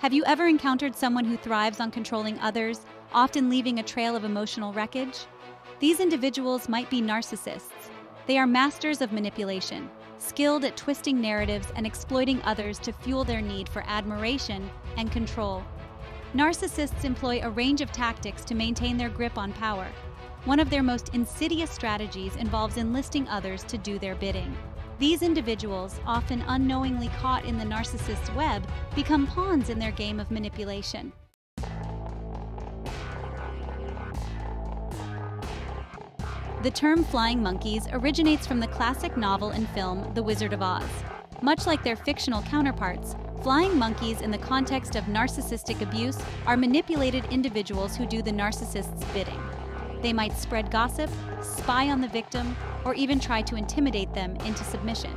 Have you ever encountered someone who thrives on controlling others, often leaving a trail of emotional wreckage? These individuals might be narcissists. They are masters of manipulation, skilled at twisting narratives and exploiting others to fuel their need for admiration and control. Narcissists employ a range of tactics to maintain their grip on power. One of their most insidious strategies involves enlisting others to do their bidding. These individuals, often unknowingly caught in the narcissist's web, become pawns in their game of manipulation. The term flying monkeys originates from the classic novel and film The Wizard of Oz. Much like their fictional counterparts, flying monkeys in the context of narcissistic abuse are manipulated individuals who do the narcissist's bidding. They might spread gossip, spy on the victim, or even try to intimidate them into submission.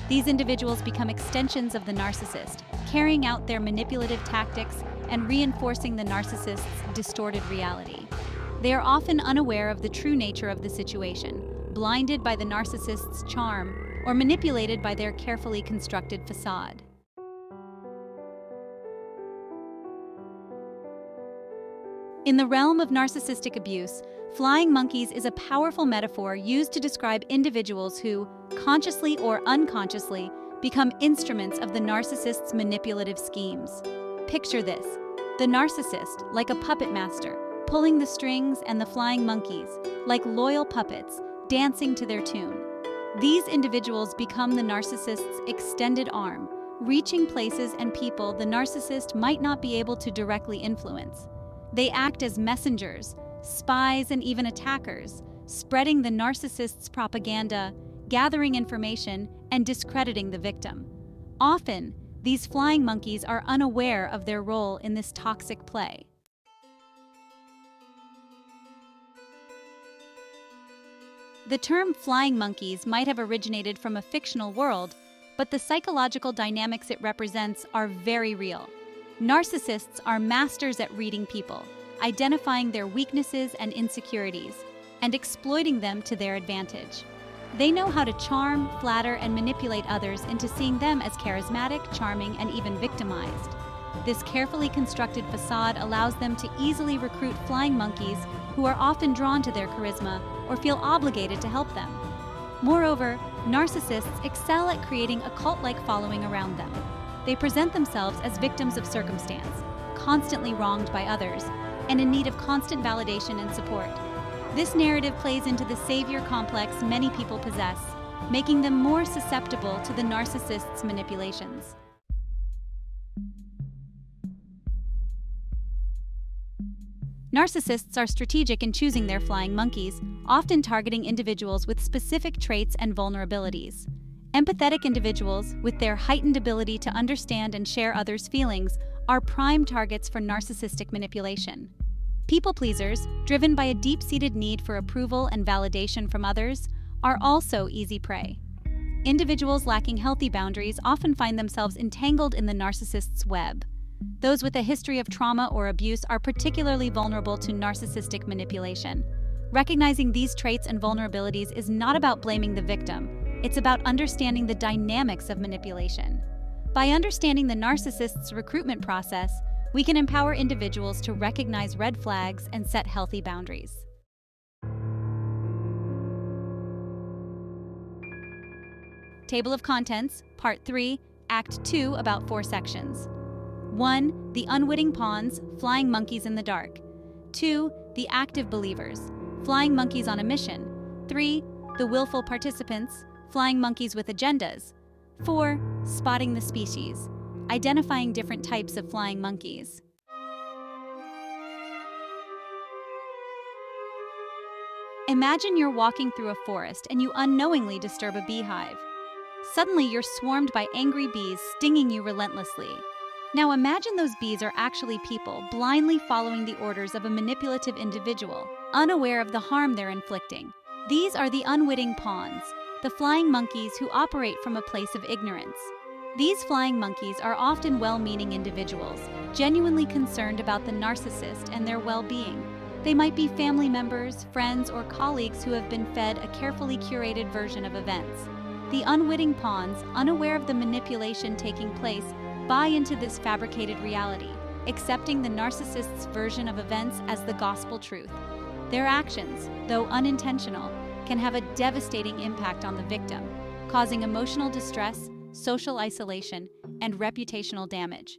These individuals become extensions of the narcissist, carrying out their manipulative tactics and reinforcing the narcissist's distorted reality. They are often unaware of the true nature of the situation, blinded by the narcissist's charm, or manipulated by their carefully constructed facade. In the realm of narcissistic abuse, flying monkeys is a powerful metaphor used to describe individuals who, consciously or unconsciously, become instruments of the narcissist's manipulative schemes. Picture this: the narcissist, like a puppet master, pulling the strings, and the flying monkeys, like loyal puppets, dancing to their tune. These individuals become the narcissist's extended arm, reaching places and people the narcissist might not be able to directly influence. They act as messengers, spies, and even attackers, spreading the narcissist's propaganda, gathering information, and discrediting the victim. Often, these flying monkeys are unaware of their role in this toxic play. The term flying monkeys might have originated from a fictional world, but the psychological dynamics it represents are very real. Narcissists are masters at reading people, identifying their weaknesses and insecurities, and exploiting them to their advantage. They know how to charm, flatter, and manipulate others into seeing them as charismatic, charming, and even victimized. This carefully constructed facade allows them to easily recruit flying monkeys who are often drawn to their charisma or feel obligated to help them. Moreover, narcissists excel at creating a cult-like following around them. They present themselves as victims of circumstance, constantly wronged by others, and in need of constant validation and support. This narrative plays into the savior complex many people possess, making them more susceptible to the narcissist's manipulations. Narcissists are strategic in choosing their flying monkeys, often targeting individuals with specific traits and vulnerabilities. Empathetic individuals, with their heightened ability to understand and share others' feelings, are prime targets for narcissistic manipulation. People pleasers, driven by a deep-seated need for approval and validation from others, are also easy prey. Individuals lacking healthy boundaries often find themselves entangled in the narcissist's web. Those with a history of trauma or abuse are particularly vulnerable to narcissistic manipulation. Recognizing these traits and vulnerabilities is not about blaming the victim. It's about understanding the dynamics of manipulation. By understanding the narcissist's recruitment process, we can empower individuals to recognize red flags and set healthy boundaries. Table of Contents, Part 3, Act 2, about 4 sections. 1. The unwitting pawns, flying monkeys in the dark. 2. The active believers, flying monkeys on a mission. 3. The willful participants, flying monkeys with agendas. 4. Spotting the species, identifying different types of flying monkeys. Imagine you're walking through a forest and you unknowingly disturb a beehive. Suddenly, you're swarmed by angry bees stinging you relentlessly. Now imagine those bees are actually people blindly following the orders of a manipulative individual, unaware of the harm they're inflicting. These are the unwitting pawns, the flying monkeys who operate from a place of ignorance. These flying monkeys are often well-meaning individuals, genuinely concerned about the narcissist and their well-being. They might be family members, friends, or colleagues who have been fed a carefully curated version of events. The unwitting pawns, unaware of the manipulation taking place, buy into this fabricated reality, accepting the narcissist's version of events as the gospel truth. Their actions, though unintentional, can have a devastating impact on the victim, causing emotional distress, social isolation, and reputational damage.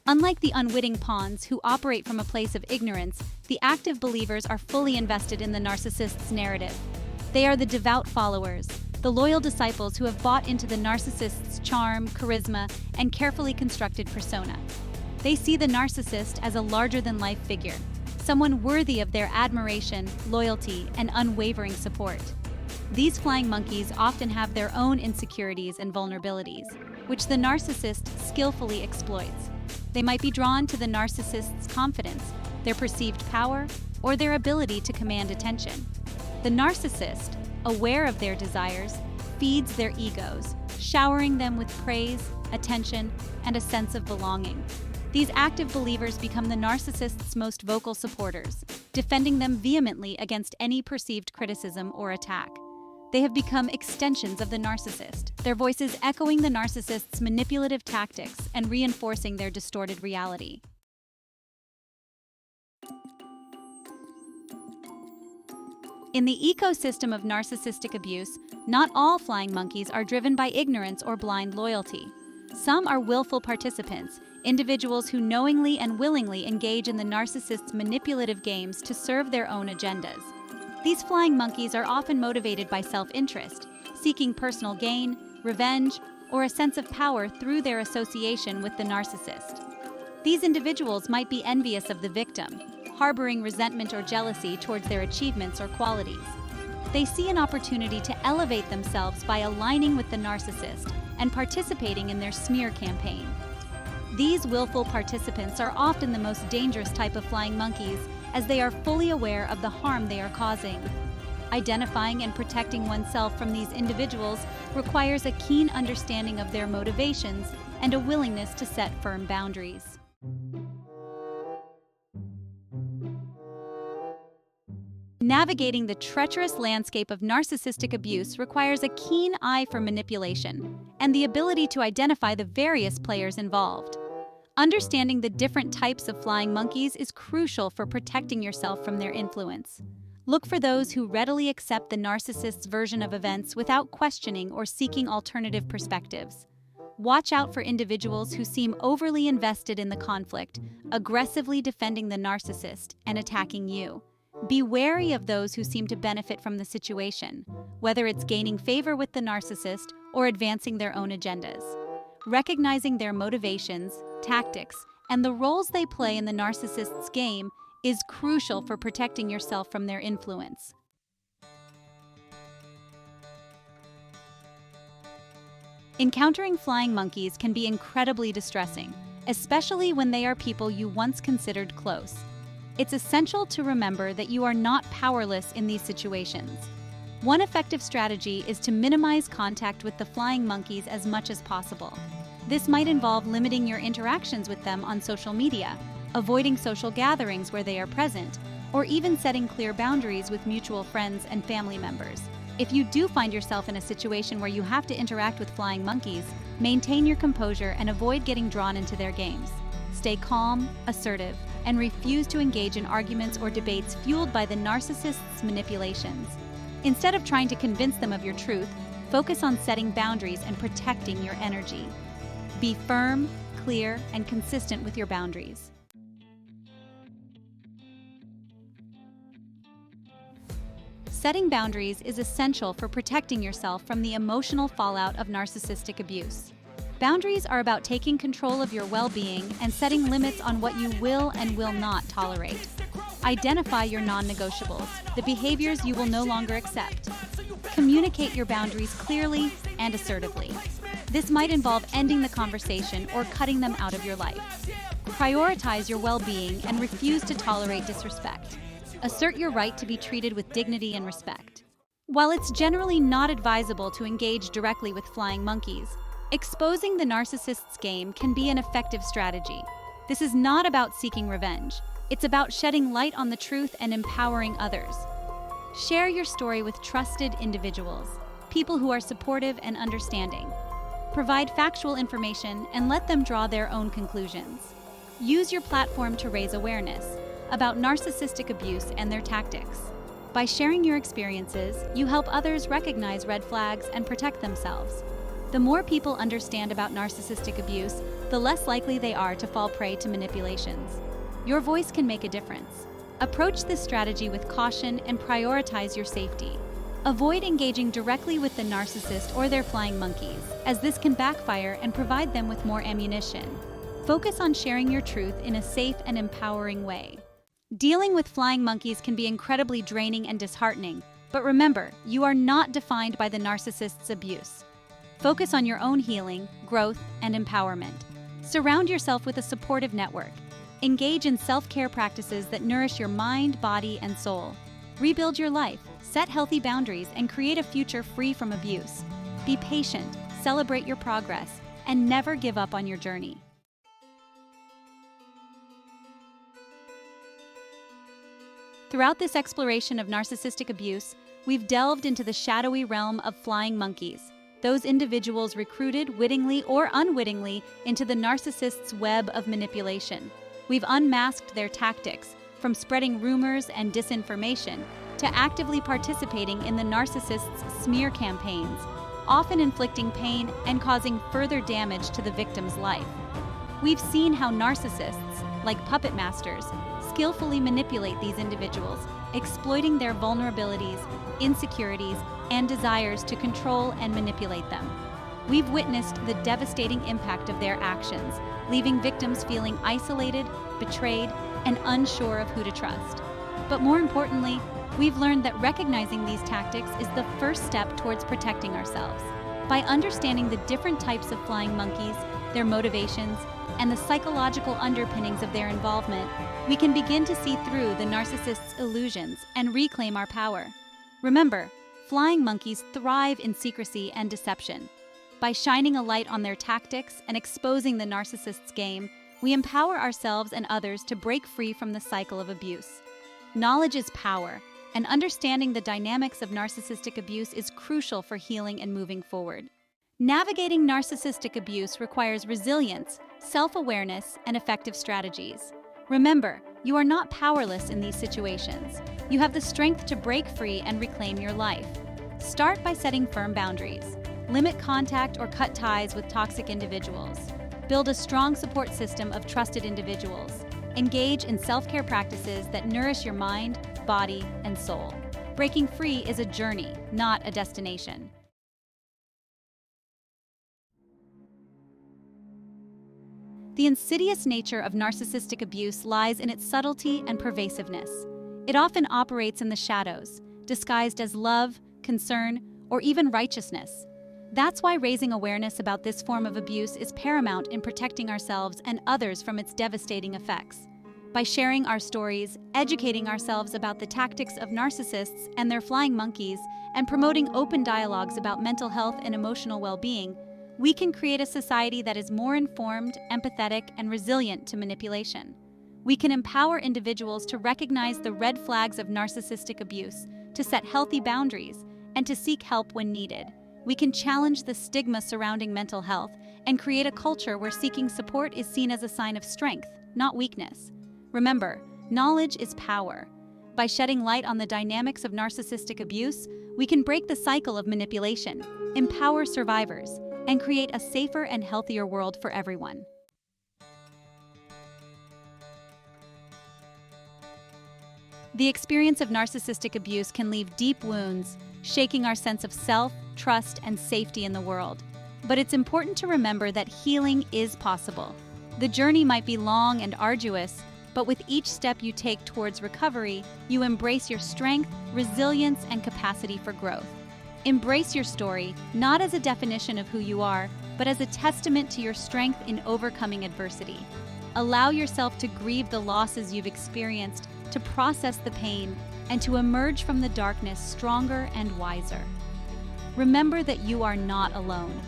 Unlike the unwitting pawns who operate from a place of ignorance, the active believers are fully invested in the narcissist's narrative. They are the devout followers, the loyal disciples who have bought into the narcissist's charm, charisma, and carefully constructed persona. They see the narcissist as a larger-than-life figure, someone worthy of their admiration, loyalty, and unwavering support. These flying monkeys often have their own insecurities and vulnerabilities, which the narcissist skillfully exploits. They might be drawn to the narcissist's confidence, their perceived power, or their ability to command attention. The narcissist, aware of their desires, feeds their egos, showering them with praise, attention, and a sense of belonging. These active believers become the narcissist's most vocal supporters, defending them vehemently against any perceived criticism or attack. They have become extensions of the narcissist, their voices echoing the narcissist's manipulative tactics and reinforcing their distorted reality. In the ecosystem of narcissistic abuse, not all flying monkeys are driven by ignorance or blind loyalty. Some are willful participants, individuals who knowingly and willingly engage in the narcissist's manipulative games to serve their own agendas. These flying monkeys are often motivated by self-interest, seeking personal gain, revenge, or a sense of power through their association with the narcissist. These individuals might be envious of the victim, harboring resentment or jealousy towards their achievements or qualities. They see an opportunity to elevate themselves by aligning with the narcissist and participating in their smear campaign. These willful participants are often the most dangerous type of flying monkeys, as they are fully aware of the harm they are causing. Identifying and protecting oneself from these individuals requires a keen understanding of their motivations and a willingness to set firm boundaries. Navigating the treacherous landscape of narcissistic abuse requires a keen eye for manipulation and the ability to identify the various players involved. Understanding the different types of flying monkeys is crucial for protecting yourself from their influence. Look for those who readily accept the narcissist's version of events without questioning or seeking alternative perspectives. Watch out for individuals who seem overly invested in the conflict, aggressively defending the narcissist and attacking you. Be wary of those who seem to benefit from the situation, whether it's gaining favor with the narcissist or advancing their own agendas. Recognizing their motivations, tactics, and the roles they play in the narcissist's game is crucial for protecting yourself from their influence. Encountering flying monkeys can be incredibly distressing, especially when they are people you once considered close. It's essential to remember that you are not powerless in these situations. One effective strategy is to minimize contact with the flying monkeys as much as possible. This might involve limiting your interactions with them on social media, avoiding social gatherings where they are present, or even setting clear boundaries with mutual friends and family members. If you do find yourself in a situation where you have to interact with flying monkeys, maintain your composure and avoid getting drawn into their games. Stay calm, assertive, and refuse to engage in arguments or debates fueled by the narcissist's manipulations. Instead of trying to convince them of your truth, focus on setting boundaries and protecting your energy. Be firm, clear, and consistent with your boundaries. Setting boundaries is essential for protecting yourself from the emotional fallout of narcissistic abuse. Boundaries are about taking control of your well-being and setting limits on what you will and will not tolerate. Identify your non-negotiables, the behaviors you will no longer accept. Communicate your boundaries clearly and assertively. This might involve ending the conversation or cutting them out of your life. Prioritize your well-being and refuse to tolerate disrespect. Assert your right to be treated with dignity and respect. While it's generally not advisable to engage directly with flying monkeys, exposing the narcissist's game can be an effective strategy. This is not about seeking revenge. It's about shedding light on the truth and empowering others. Share your story with trusted individuals. people who are supportive and understanding. Provide factual information and let them draw their own conclusions. Use your platform to raise awareness about narcissistic abuse and their tactics. By sharing your experiences, you help others recognize red flags and protect themselves. The more people understand about narcissistic abuse, the less likely they are to fall prey to manipulations. Your voice can make a difference. Approach this strategy with caution and prioritize your safety. Avoid engaging directly with the narcissist or their flying monkeys, as this can backfire and provide them with more ammunition. Focus on sharing your truth in a safe and empowering way. Dealing with flying monkeys can be incredibly draining and disheartening, but remember, you are not defined by the narcissist's abuse. Focus on your own healing, growth, and empowerment. Surround yourself with a supportive network. Engage in self-care practices that nourish your mind, body, and soul. Rebuild your life, set healthy boundaries, and create a future free from abuse. Be patient, celebrate your progress, and never give up on your journey. Throughout this exploration of narcissistic abuse, we've delved into the shadowy realm of flying monkeys, those individuals recruited wittingly or unwittingly into the narcissist's web of manipulation. We've unmasked their tactics, from spreading rumors and disinformation to actively participating in the narcissist's smear campaigns, often inflicting pain and causing further damage to the victim's life. We've seen how narcissists, like puppet masters, skillfully manipulate these individuals, exploiting their vulnerabilities, insecurities, and desires to control and manipulate them. We've witnessed the devastating impact of their actions, leaving victims feeling isolated, betrayed, and unsure of who to trust. But more importantly, we've learned that recognizing these tactics is the first step towards protecting ourselves. By understanding the different types of flying monkeys, their motivations, and the psychological underpinnings of their involvement, we can begin to see through the narcissist's illusions and reclaim our power. Remember, flying monkeys thrive in secrecy and deception. By shining a light on their tactics and exposing the narcissist's game, we empower ourselves and others to break free from the cycle of abuse. Knowledge is power, and understanding the dynamics of narcissistic abuse is crucial for healing and moving forward. Navigating narcissistic abuse requires resilience, self-awareness, and effective strategies. Remember, you are not powerless in these situations. You have the strength to break free and reclaim your life. Start by setting firm boundaries. Limit contact or cut ties with toxic individuals. Build a strong support system of trusted individuals. Engage in self-care practices that nourish your mind, body, and soul. Breaking free is a journey, not a destination. The insidious nature of narcissistic abuse lies in its subtlety and pervasiveness. It often operates in the shadows, disguised as love, concern, or even righteousness. That's why raising awareness about this form of abuse is paramount in protecting ourselves and others from its devastating effects. By sharing our stories, educating ourselves about the tactics of narcissists and their flying monkeys, and promoting open dialogues about mental health and emotional well-being, we can create a society that is more informed, empathetic, and resilient to manipulation. We can empower individuals to recognize the red flags of narcissistic abuse, to set healthy boundaries, and to seek help when needed. We can challenge the stigma surrounding mental health and create a culture where seeking support is seen as a sign of strength, not weakness. Remember, knowledge is power. By shedding light on the dynamics of narcissistic abuse, we can break the cycle of manipulation, empower survivors, and create a safer and healthier world for everyone. The experience of narcissistic abuse can leave deep wounds, shaking our sense of self, trust, and safety in the world. But it's important to remember that healing is possible. The journey might be long and arduous, but with each step you take towards recovery, you embrace your strength, resilience, and capacity for growth. Embrace your story, not as a definition of who you are, but as a testament to your strength in overcoming adversity. Allow yourself to grieve the losses you've experienced, to process the pain, and to emerge from the darkness stronger and wiser. Remember that you are not alone.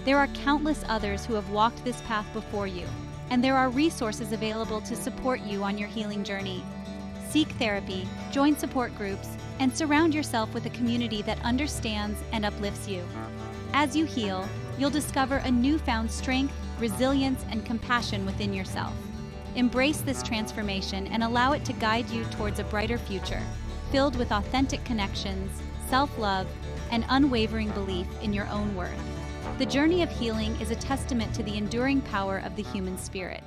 There are countless others who have walked this path before you, and there are resources available to support you on your healing journey. Seek therapy, join support groups, and surround yourself with a community that understands and uplifts you. As you heal, you'll discover a newfound strength, resilience, and compassion within yourself. Embrace this transformation and allow it to guide you towards a brighter future, filled with authentic connections, self-love, and unwavering belief in your own worth. The journey of healing is a testament to the enduring power of the human spirit.